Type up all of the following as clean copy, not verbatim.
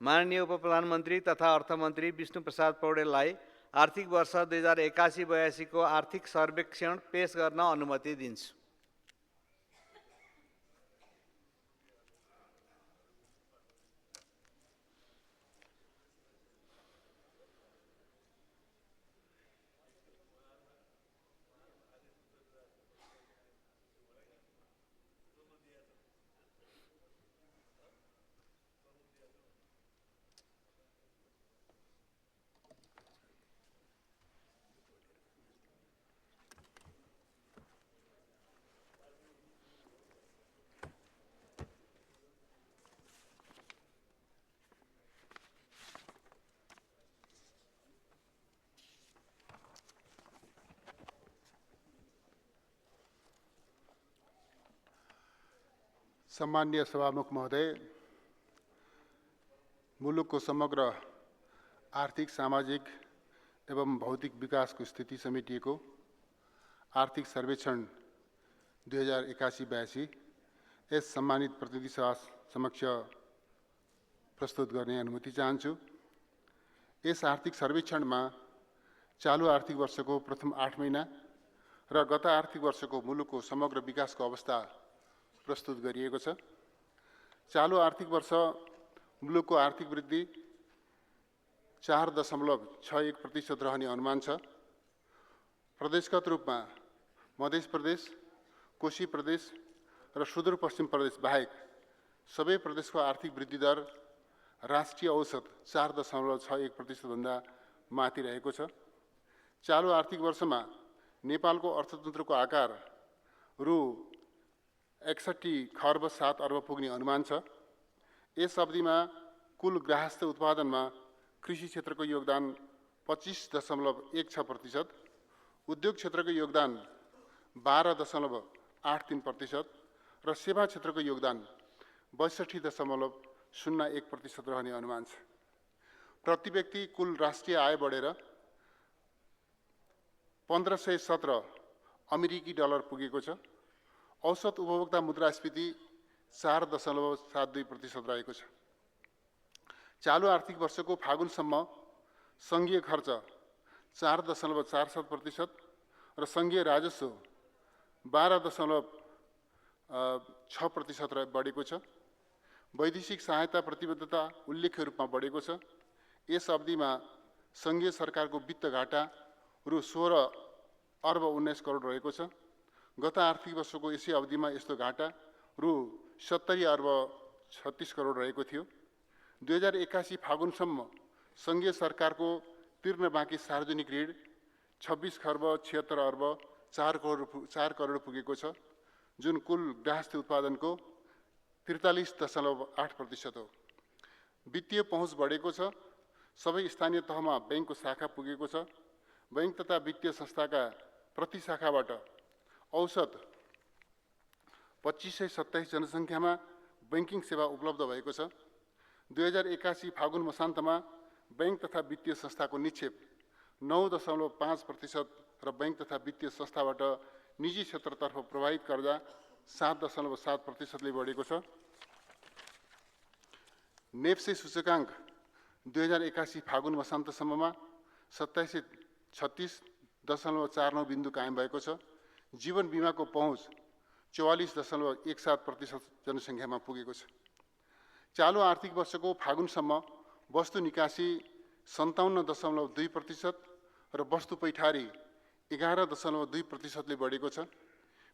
माननीय उपप्रधानमन्त्री तथा अर्थमन्त्री विष्णु प्रसाद पौडेललाई आर्थिक वर्ष 2081-82 को आर्थिक सर्वेक्षण पेश गर्न अनुमति दिन्छु। सम्माननीय सभामुख महोदय, मुलुकको समग्र आर्थिक, सामाजिक एवं भौतिक विकासको स्थिति समेटिएको आर्थिक सर्वेक्षण 2081-82 यस सम्मानित प्रतिनिधि सभा समक्ष प्रस्तुत गर्ने अनुमति चाहन्छु। यस आर्थिक सर्वेक्षणमा चालू आर्थिक वर्षको प्रथम 8 महिना र गत आर्थिक वर्षको मुलुकको समग्र विकासको अवस्था प्रस्तुत गरिएको छ। चालू आर्थिक वर्ष मुलुकको आर्थिक वृद्धि 4.61% रहने अनुमान छ। प्रदेशगत रूपमा मध्य प्रदेश, कोशी प्रदेश र सुदूरपश्चिम प्रदेश बाहेक सबै प्रदेशको आर्थिक वृद्धि दर राष्ट्रिय औसत 4.61% भन्दा माथि रहेको छ। चालू आर्थिक वर्षमा नेपालको अर्थतन्त्रको आकार रु 61 खर्ब 7 अर्ब पुग्ने अनुमान छ। यस अवधिमा कुल ग्राहस्थ उत्पादनमा कृषि क्षेत्रको योगदान 25.16%, उद्योग क्षेत्रको योगदान 12.83% र सेवा क्षेत्रको योगदान 62.01% रहने अनुमान छ। प्रति व्यक्ति कुल राष्ट्रिय आय बढेर 1517 अमेरिकी डलर पुगेको छ। औसत उपभोक्ता मुद्रास्फीति 4.72% रहेको छ। चालू आर्थिक वर्षको फागुनसम्म सङ्घीय खर्च 4.47% र सङ्घीय राजस्व 12.6% बढेको छ। वैदेशिक सहायता प्रतिबद्धता उल्लेख्य रूपमा बढेको छ। यस अवधिमा सङ्घीय सरकारको वित्त घाटा रु 16 अर्ब 19 करोड रहेको छ। गत आर्थिक वर्षको यसै अवधिमा यस्तो घाटा रु 70 अर्ब 36 करोड रहेको थियो। 2081 फागुनसम्म सङ्घीय सरकारको तिर्न बाँकी सार्वजनिक ऋण 26 खर्ब 76 अर्ब 4 करोड पुगेको छ, जुन कुल ग्राहस्थ उत्पादनको 43.8% हो। वित्तीय पहुँच बढेको छ। सबै स्थानीय तहमा बैंकको शाखा पुगेको छ। बैंक तथा वित्तीय संस्थाका प्रति शाखाबाट औसत 2527 जनसङ्ख्यामा बैंकिङ सेवा उपलब्ध भएको छ। 2081 फागुन मसान्तमा बैंक तथा वित्तीय संस्थाको निक्षेप 9.5% र बैंक तथा वित्तीय संस्थाबाट निजी क्षेत्रतर्फ प्रवाहित कर्जा 7.7%ले बढेको छ। नेप्से सूचकाङ्क 2081 फागुन मसान्तसम्ममा 2736.49 बिन्दु कायम भएको छ। जीवन बीमाको पहुँच 44.17% जनसङ्ख्यामा पुगेको छ। चालू आर्थिक वर्षको फागुनसम्म वस्तु निकासी 57.2% र वस्तु पैठारी 11.2%ले बढेको छ।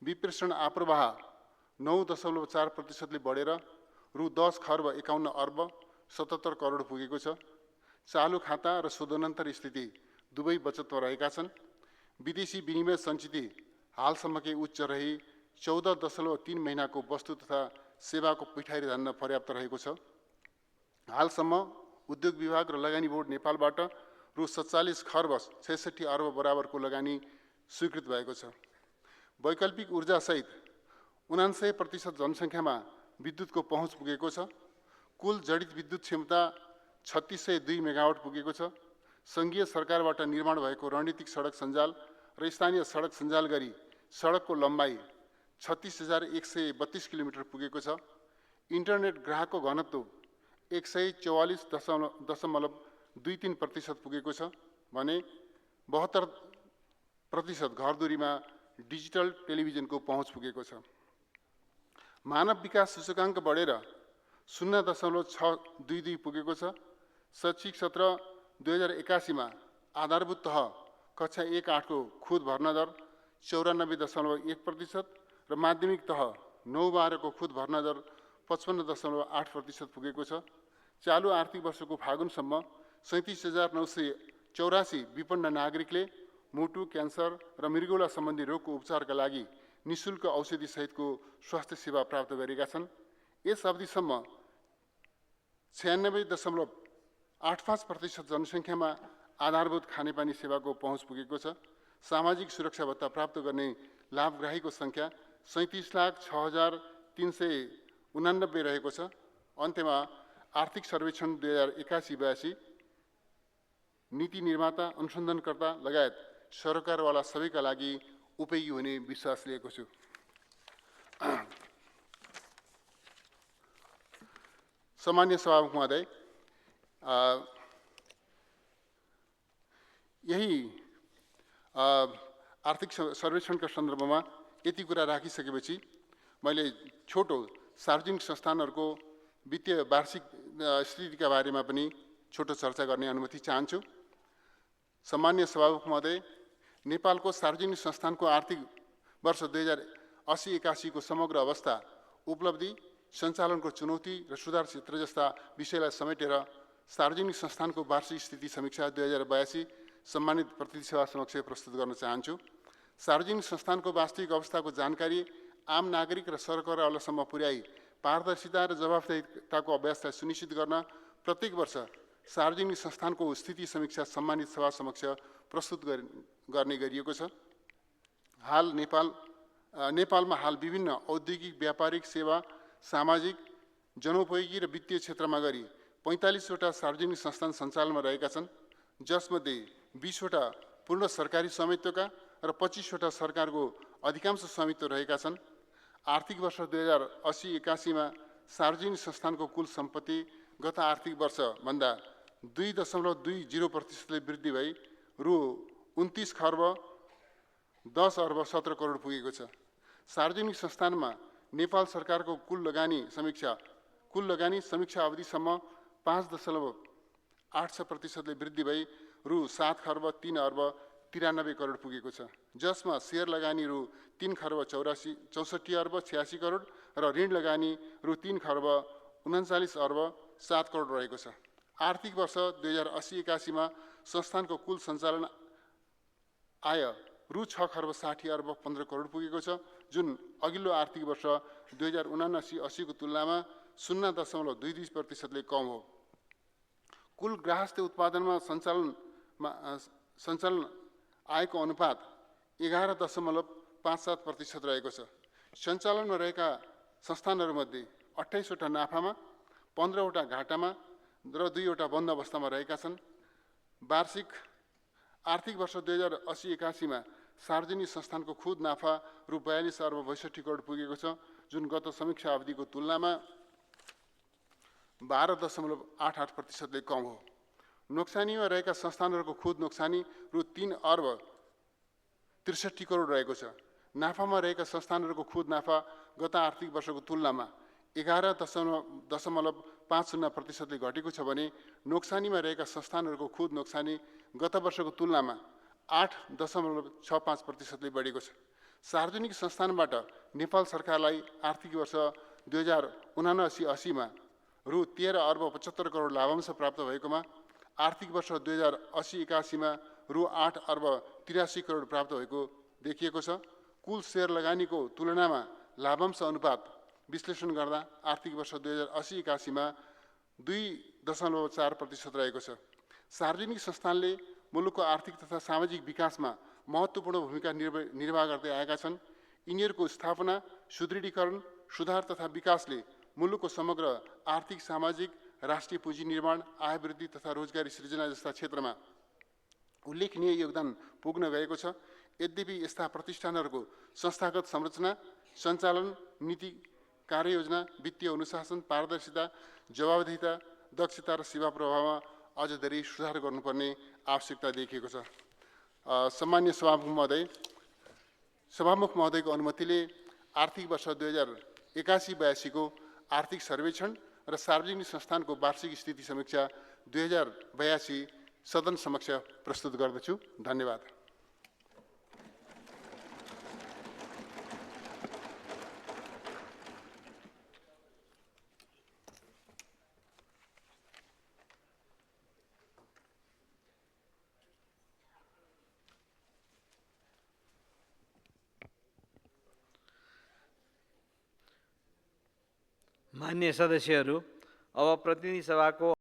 विप्रेषण आप्रवाह 9.4%ले बढेर रु 10 खर्ब 51 अर्ब 77 करोड पुगेको छ। चालू खाता र शोधनान्तर स्थिति दुवै बचतमा रहेका छन्। विदेशी विनिमय सञ्चिति हालसम्मकै उच्च रही 14.3 महिनाको वस्तु तथा सेवाको पैठारी धान्न पर्याप्त रहेको छ। हालसम्म उद्योग विभाग र लगानी बोर्ड नेपालबाट रु 47 खर्ब 66 अर्ब बराबरको लगानी स्वीकृत भएको छ। वैकल्पिक ऊर्जासहित 99% जनसङ्ख्यामा विद्युतको पहुँच पुगेको छ। कुल जडित विद्युत क्षमता 3602 मेगावाट पुगेको छ। सङ्घीय सरकारबाट निर्माण भएको रणनीतिक सडक सञ्जाल र स्थानीय सडक सञ्जाल गरी सडकको लम्बाइ 36,132 किलोमिटर पुगेको छ। इन्टरनेट ग्राहकको घनत्व 144.23% पुगेको छ भने 72% घरधुरीमा डिजिटल टेलिभिजनको पहुँच पुगेको छ। मानव विकास सूचकाङ्क बढेर 0.622 पुगेको छ। शैक्षिक सत्र 2081 मा आधारभूत तह कक्षा 1-8 को खुद भर्ना दर 94.1% र माध्यमिक तह 9-12 को खुद भर्ना दर 55.8% पुगेको छ। चालु आर्थिक वर्षको फागुनसम्म 37,984 विपन्न नागरिकले मुटु, क्यान्सर र मृगौला सम्बन्धी रोगको उपचारका लागि निशुल्क औषधि सहितको स्वास्थ्य सेवा प्राप्त गरेका छन्। यस अवधिसम्म 96.85% जनसङ्ख्यामा आधारभूत खानेपानी सेवाको पहुँच पुगेको छ। सामाजिक सुरक्षा भत्ता प्राप्त गर्ने लाभग्राहीको सङ्ख्या 37,06,389 रहेको छ। अन्त्यमा आर्थिक सर्वेक्षण 2081-82 नीति निर्माता, अनुसन्धानकर्ता लगायत सरकारवाला सबैका लागि उपयोगी हुने विश्वास लिएको छु। सामान्य सभामुख महोदय, यही आर्थिक सर्वेक्षणका सन्दर्भमा यति कुरा राखिसकेपछि मैले छोटो सार्वजनिक संस्थानहरूको वित्तीय वार्षिक स्थितिका बारेमा पनि छोटो चर्चा गर्ने अनुमति चाहन्छु। सामान्य सभामुख महोदय, नेपालको सार्वजनिक संस्थानको आर्थिक वर्ष 2080-81 को समग्र अवस्था, उपलब्धि, सञ्चालनको चुनौती र सुधार क्षेत्र जस्ता विषयलाई समेटेर सार्वजनिक संस्थानको वार्षिक स्थिति समीक्षा 2082 सम्मानित प्रतिनिधि सभा समक्ष प्रस्तुत गर्न चाहन्छु। सार्वजनिक संस्थानको वास्तविक अवस्थाको जानकारी आम नागरिक र सरकारवालासम्म पुर्याई पारदर्शिता र जवाफदेहिताको अभ्यासलाई सुनिश्चित गर्न प्रत्येक वर्ष सार्वजनिक संस्थानको स्थिति समीक्षा सम्मानित सभा समक्ष प्रस्तुत गर्ने गरिएको छ। नेपालमा हाल विभिन्न औद्योगिक, व्यापारिक, सेवा, सामाजिक, जनोपयोगी र वित्तीय क्षेत्रमा गरी 45 वटा सार्वजनिक संस्थान सञ्चालनमा रहेका छन्, जसमध्ये 20 वटा पूर्ण सरकारी स्वामित्वका र 25 वटा सरकारको अधिकांश स्वामित्व रहेका छन्। आर्थिक वर्ष 2080-81 मा सार्वजनिक संस्थानको कुल सम्पत्ति गत आर्थिक वर्षभन्दा 2.20% वृद्धि भई रु 29 खर्ब 10 अर्ब 17 करोड पुगेको छ। सार्वजनिक संस्थानमा नेपाल सरकारको कुल लगानी समीक्षा अवधिसम्म 5.86% वृद्धि भई रु 7 खर्ब 3 अर्ब 93 करोड पुगेको छ, जसमा शेयर लगानी रु 3 खर्ब 64 अर्ब 86 करोड र ऋण लगानी रु 3 खर्ब 39 अर्ब 7 करोड रहेको छ। आर्थिक वर्ष 2080-81 मा संस्थानको कुल सञ्चालन आय रु 6 खर्ब 60 अर्ब 15 करोड पुगेको छ, जुन अघिल्लो आर्थिक वर्ष 2079-80 को तुलनामा 0.22% कम हो। कुल ग्राहस्थ्य उत्पादनमा सञ्चालन आयको अनुपात 11.57% रहेको छ। सञ्चालनमा रहेका संस्थानहरूमध्ये 28 वटा नाफामा, 15 वटा घाटामा र 2 वटा बन्द अवस्थामा रहेका छन्। वार्षिक आर्थिक वर्ष 2080-81 मा सार्वजनिक संस्थानको खुद नाफा रु 42 अर्ब 62 करोड पुगेको छ, जुन गत समीक्षा अवधिको तुलनामा 12.88% कम हो। नोक्सानीमा रहेका संस्थानहरूको खुद नोक्सानी रु 3 अर्ब 63 करोड रहेको छ। नाफामा रहेका संस्थानहरूको खुद नाफा गत आर्थिक वर्षको तुलनामा 11.50% घटेको छ भने नोक्सानीमा रहेका संस्थानहरूको खुद नोक्सानी गत वर्षको तुलनामा 8.65% बढेको छ। सार्वजनिक संस्थानबाट नेपाल सरकारलाई आर्थिक वर्ष 2079-80 मा रु 13 अर्ब 75 करोड लाभांश प्राप्त भएकोमा आर्थिक वर्ष 2080-81 मा रु 8 अर्ब 83 करोड प्राप्त भएको देखिएको छ। कुल शेयर लगानीको तुलनामा लाभांश अनुपात विश्लेषण गर्दा आर्थिक वर्ष 2080-81 मा 2.4% रहेको छ। सार्वजनिक संस्थानले मुलुकको आर्थिक तथा सामाजिक विकासमा महत्त्वपूर्ण भूमिका निर्वाह गर्दै आएका छन्। यिनीहरूको स्थापना, सुदृढीकरण, सुधार तथा विकासले मुलुकको समग्र आर्थिक, सामाजिक, राष्ट्रिय पुँजी निर्माण, आय वृद्धि तथा रोजगारी सृजना जस्ता क्षेत्रमा उल्लेखनीय योगदान पुग्न गएको छ। यद्यपि यस्ता प्रतिष्ठानहरूको संस्थागत संरचना, सञ्चालन, नीति, कार्ययोजना, वित्तीय अनुशासन, पारदर्शिता, जवाबदेहिता दक्षता र सेवा प्रवाहमा अझ धेरै सुधार गर्नुपर्ने आवश्यकता देखिएको छ। सम्मान्य सभामुख महोदयको अनुमतिले आर्थिक वर्ष 2081-82 को आर्थिक सर्वेक्षण र सार्वजनिक संस्थानको वार्षिक स्थिति समीक्षा 2082 सदन समक्ष प्रस्तुत गर्दछु। धन्यवाद। मान्य सदस्यहरू, अब प्रतिनिधि सभाको